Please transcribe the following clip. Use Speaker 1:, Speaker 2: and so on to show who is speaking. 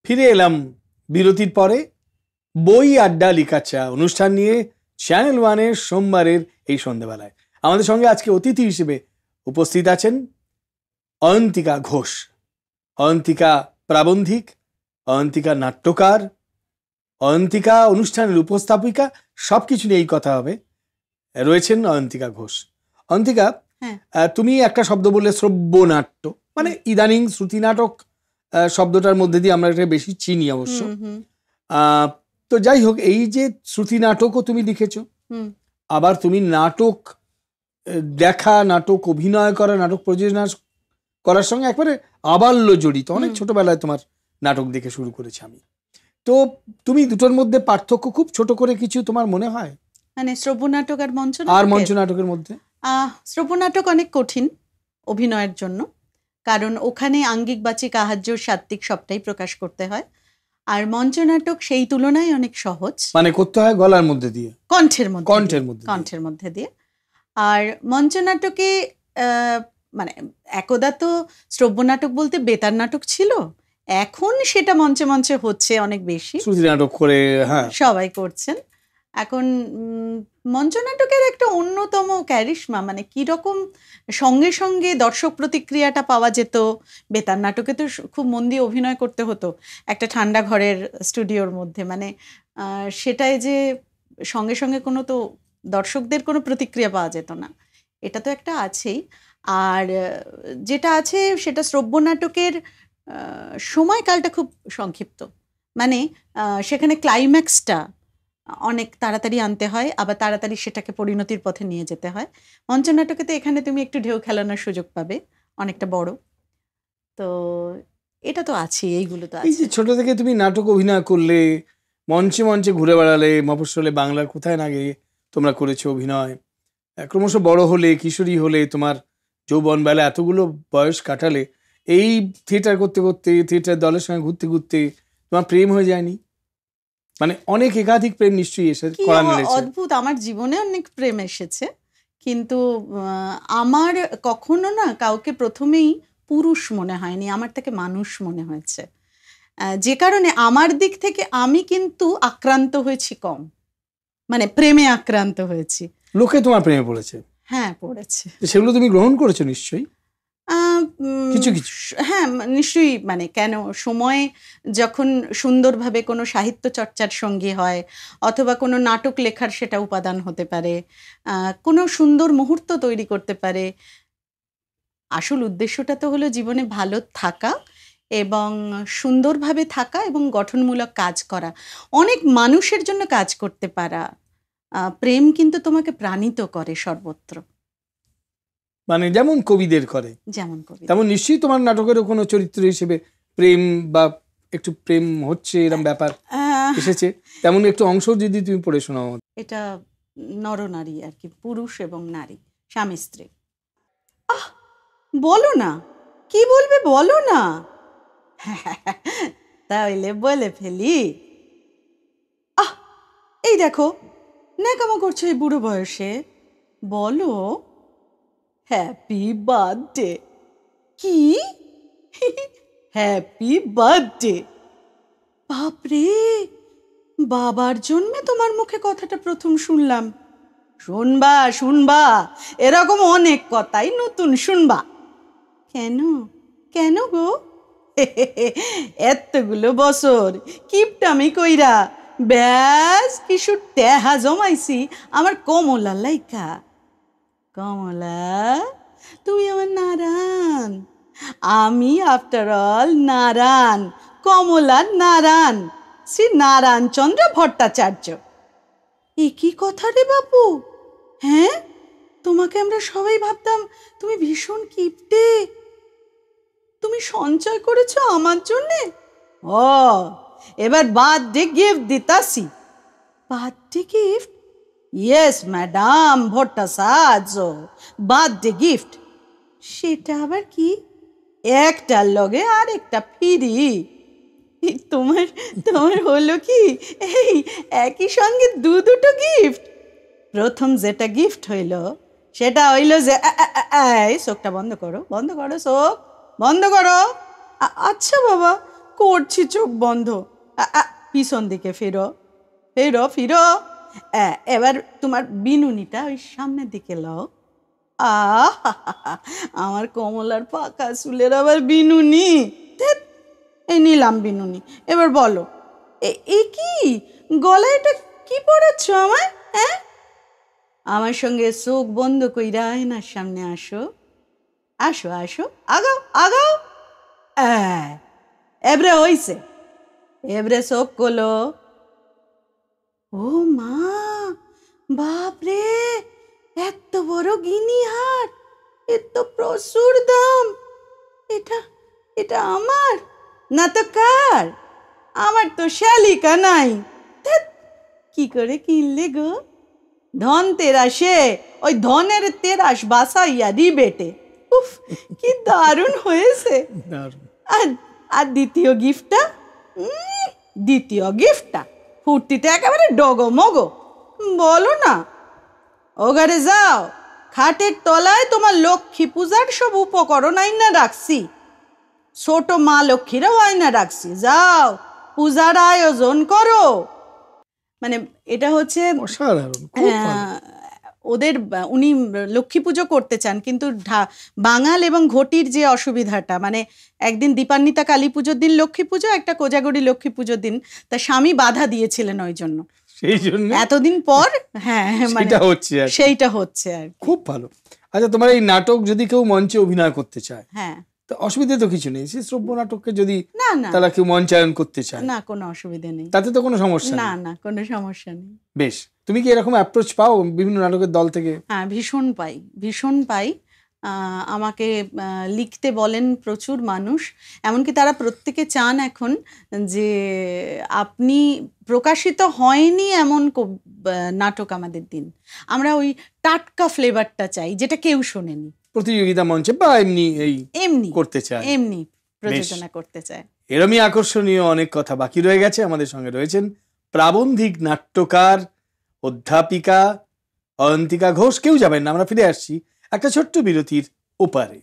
Speaker 1: ফিরে এলাম বিরতির পরে বই আড্ডা লিকাচা অনুষ্ঠান নিয়ে চ্যানেল ওয়ানের সোমবারের এই সন্ধ্যাবেলায় আমাদের সঙ্গে আজকে অতিথি হিসেবে উপস্থিত আছেন অয়ন্তিকা ঘোষ। অয়ন্তিকা প্রাবন্ধিক, অয়ন্তিকা নাট্যকার, অয়ন্তিকা অনুষ্ঠানের উপস্থাপিকা, সবকিছু নিয়ে এই কথা হবে। রয়েছেন অয়ন্তিকা ঘোষ। অয়ন্তিকা, তুমি একটা শব্দ বললে শ্রব্য নাট্য, মানে ইদানিং শ্রুতি নাটক শব্দটার মধ্যে দিয়ে আমরা এটা বেশি চিনি অবশ্য। তো যাই হোক, এই যে শ্রুতি নাটকও তুমি লিখেছো, আবার তুমি নাটক দেখা, নাটক অভিনয় করা, নাটক প্রযোজনা করার সঙ্গে একবারে আবাল্য জড়িত। অনেক ছোটবেলায় তোমার নাটক দেখে শুরু করেছি আমি। তো তুমি দুটোর মধ্যে পার্থক্য খুব ছোট করে কিছু তোমার মনে হয়?
Speaker 2: মানে শ্রব্য নাটক আর
Speaker 1: মঞ্চ নাটকের মধ্যে?
Speaker 2: শ্রব্য নাটক অনেক কঠিন অভিনয়ের জন্য, কারণ ওখানে আঙ্গিক, বাচিক, আহার্য, সাত্ত্বিক সবটাই প্রকাশ করতে হয়। আর মঞ্চ নাটক সেই তুলনায় অনেক সহজ,
Speaker 1: মানে করতে হয় গলার মধ্যে দিয়ে,
Speaker 2: কণ্ঠের মধ্যে দিয়ে। আর মঞ্চ নাটকে মানে একদা তো শ্রব্য নাটক বলতে বেতার নাটক ছিল, এখন সেটা মঞ্চে মঞ্চে হচ্ছে অনেক বেশি,
Speaker 1: শ্রুতি নাটক করে
Speaker 2: সবাই করছেন এখন। মঞ্চ নাটকের একটা অন্যতম ক্যারিশমা, মানে কিরকম সঙ্গে সঙ্গে দর্শক প্রতিক্রিয়াটা পাওয়া যেত। বেতার নাটকে তো খুব মন দিয়ে অভিনয় করতে হতো একটা ঠান্ডা ঘরের স্টুডিওর মধ্যে, মানে সেটাই যে সঙ্গে সঙ্গে কোনো তো দর্শকদের কোনো প্রতিক্রিয়া পাওয়া যেত না, এটা তো একটা আছেই। আর যেটা আছে সেটা শ্রব্য নাটকের সময়কালটা খুব সংক্ষিপ্ত, মানে সেখানে ক্লাইম্যাক্সটা অনেক তাড়াতাড়ি আনতে হয়, আবার তাড়াতাড়ি সেটাকে পরিণতির পথে নিয়ে যেতে হয়। মঞ্চ নাটকে তো এখানে তুমি একটু ঢেউ খেলানোর সুযোগ পাবে, অনেকটা বড়। তো এটা তো আছে, এইগুলো তো আছে।
Speaker 1: ছোট থেকে তুমি নাটক অভিনয় করলে, মঞ্চে মঞ্চে ঘুরে বেড়ালে, মফস্বলে বাংলার কোথায় না গিয়ে তোমরা করেছো অভিনয়। ক্রমশ বড় হলে, কিশোরী হলে, তোমার যৌবন বেলা এতগুলো বয়স কাটালে, এই থিয়েটার করতে করতে, থিয়েটার দলের সঙ্গে ঘুরতে ঘুরতে তোমার প্রেম হয়ে যায়নি? মানে অনেক একাধিক প্রেম নিশ্চয়ই এসেছে।
Speaker 2: অদ্ভুত, আমার জীবনে অনেক প্রেম এসেছে, কিন্তু আমার কখনো না কাউকে প্রথমেই পুরুষ মনে হয়নি, আমার থেকে মানুষ মনে হয়েছে। যে কারণে আমার দিক থেকে আমি কিন্তু আক্রান্ত হয়েছি কম, মানে প্রেমে আক্রান্ত হয়েছি।
Speaker 1: লোকে তোমার প্রেমে পড়েছে?
Speaker 2: হ্যাঁ, পড়েছে।
Speaker 1: সেগুলো তুমি গ্রহণ করেছো নিশ্চয়ই? কিছু কিছু,
Speaker 2: হ্যাঁ নিশ্চয়ই। মানে কেন, সময় যখন সুন্দরভাবে কোনো সাহিত্য চর্চার সঙ্গী হয়, অথবা কোনো নাটক লেখার সেটা উপাদান হতে পারে, কোনো সুন্দর মুহূর্ত তৈরি করতে পারে। আসল উদ্দেশ্যটা তো হলো জীবনে ভালো থাকা এবং সুন্দরভাবে থাকা এবং গঠনমূলক কাজ করা, অনেক মানুষের জন্য কাজ করতে পারা। প্রেম কিন্তু তোমাকে প্রাণিত করে সর্বত্র,
Speaker 1: মানে যেমন কবিদের করে,
Speaker 2: যেমন কবি,
Speaker 1: তেমন নিশ্চয়ই তোমার নাটকেরও কোনো চরিত্র হিসেবে প্রেম বা একটু প্রেম হচ্ছে এরকম ব্যাপার এসেছে, তেমন একটু অংশ যদি তুমি পড়ে শোনাও।
Speaker 2: এটা নরনারী আর কি, পুরুষ এবং নারী, স্বামী স্ত্রী। বলো না, কি বলবে বলো না। তাহলে বলে ফেলি। এই দেখো ন্যাকামো করছো এই বুড়ো বয়সে, বলো হ্যাপি বার্থডে। কি হ্যাপি বার্থডে? বাপরে, বাবার জন্মে তোমার মুখে কথাটা প্রথম শুনলাম। শুনবা শুনবা, এরকম অনেক কথাই নতুন শুনবা। কেন কেন গো? এতগুলো বছর কিপটামি কইরা ব্যাস কিছু টেহা জমাইছি আমার কমলা লাইকা। কমলা, তুমি আমার নারায়ণ, আমি আফটার অল নারায়ণ, কমলার নারায়ণ, শ্রী নারায়ণচন্দ্র ভট্টাচার্য। এ কি কথা রে বাপু? হ্যাঁ, তোমাকে আমরা সবাই ভাবতাম তুমি ভীষণ কিপটে, তুমি সঞ্চয় করেছো আমার জন্যে। ও, এবার বার্থডে গিফট দিতাছি। Birthday gift? Yes madam Bhattacharya, birthday gift. সেটা আবার কি? একটার লগে আর একটা ফ্রি। তোমার তোমার হলো কি এই একই সঙ্গে দুটো গিফট? প্রথম যেটা গিফট হইল সেটা হইল যে, চোখটা বন্ধ করো, বন্ধ করো, চোখ বন্ধ করো। আচ্ছা বাবা, করছি চোখ বন্ধ। পিছন দিকে ফিরো, ফিরো ফিরো। এবার তোমার বিনুনিটা ওই সামনের দিকে লও। আমার কমলার পাকা চুলের আবার বিনুনি। এই নিলাম বিনুনি। এবার বলো, এ কি গলায় এটা কি পড়েছ আমায়? হ্যাঁ, আমার সঙ্গে চোখ বন্ধ কইরা আয়নার সামনে আসো, আসো আসো, আগাও আগাও। এবারে হইছে, এবারে চোখ খোলো। ও মা, বাপরে, এত বড় গিনি হাট, এত প্রচুর দাম। এটা এটা আমার না তো কার? আমার তো শালিকা নাই। কি করে কিনলে গো? ধনতেরাসে ওই ধনের তেরাস বাসাইয়া দিবেটে। উফ, কি দারুণ হয়েছে। আর আর দ্বিতীয় গিফটটা, দ্বিতীয় গিফটটা ফুর্তিতে একেবারে ডগমগো। বলো না, ও ঘরে যাও, খাটের তলায় তোমার লক্ষ্মী পূজার সব উপকরণ আইনা রাখছি, ছোট মা লক্ষ্মীরাও আইনা রাখছি, যাও পূজার আয়োজন করো। মানে এটা হচ্ছে ওদের, উনি লক্ষ্মী পুজো করতে চান, কিন্তু বাঙাল এবং ঘটির যে অসুবিধাটা, মানে একদিন দীপান্বিতা কালী পুজোর দিন লক্ষ্মী পুজো, একটা কোজাগরি লক্ষ্মী পুজোর দিন, তার স্বামী বাধা দিয়েছিলেন ওই জন্য, সেই জন্য এতদিন পর সেইটা হচ্ছে আর
Speaker 1: খুব ভালো। আচ্ছা, তোমার এই নাটক যদি কেউ মঞ্চে অভিনয় করতে চায়,
Speaker 2: হ্যাঁ,
Speaker 1: তো অসুবিধা তো কিছু নেই? সেই শ্রব্য নাটককে যদি তারা কেউ মঞ্চায়ন করতে চায়,
Speaker 2: না কোনো অসুবিধা নেই,
Speaker 1: তাতে তো কোনো সমস্যা নেই?
Speaker 2: না না, কোনো সমস্যা নেই।
Speaker 1: বেশ, তুমি কি এরকম অ্যাপ্রোচ পাও বিভিন্ন নাটকের দল থেকে?
Speaker 2: হ্যাঁ, ভীষণ পাই। আমাকে লিখতে বলেন প্রচুর মানুষ, এমনকি তারা প্রত্যেকে চান এখন যে আপনি প্রকাশিত হয়নি এমন নাটক আমাদের দিন, আমরা ওই টাটকা ফ্লেভারটা চাই, যেটা কেউ শোনেনি।
Speaker 1: প্রতিযোগিতা মঞ্চে বা এমনি করতে চায়,
Speaker 2: এমনি প্রযোজনা করতে চায়।
Speaker 1: এরমই আকর্ষণীয় অনেক কথা বাকি রয়ে গেছে। আমাদের সঙ্গে রয়েছেন প্রাবন্ধিক নাট্যকার, অধ্যাপিকা অয়ন্তিকা ঘোষ। কেউ যাবেন না, আমরা ফিরে আসছি একটা ছোট্ট বিরতির ওপারে।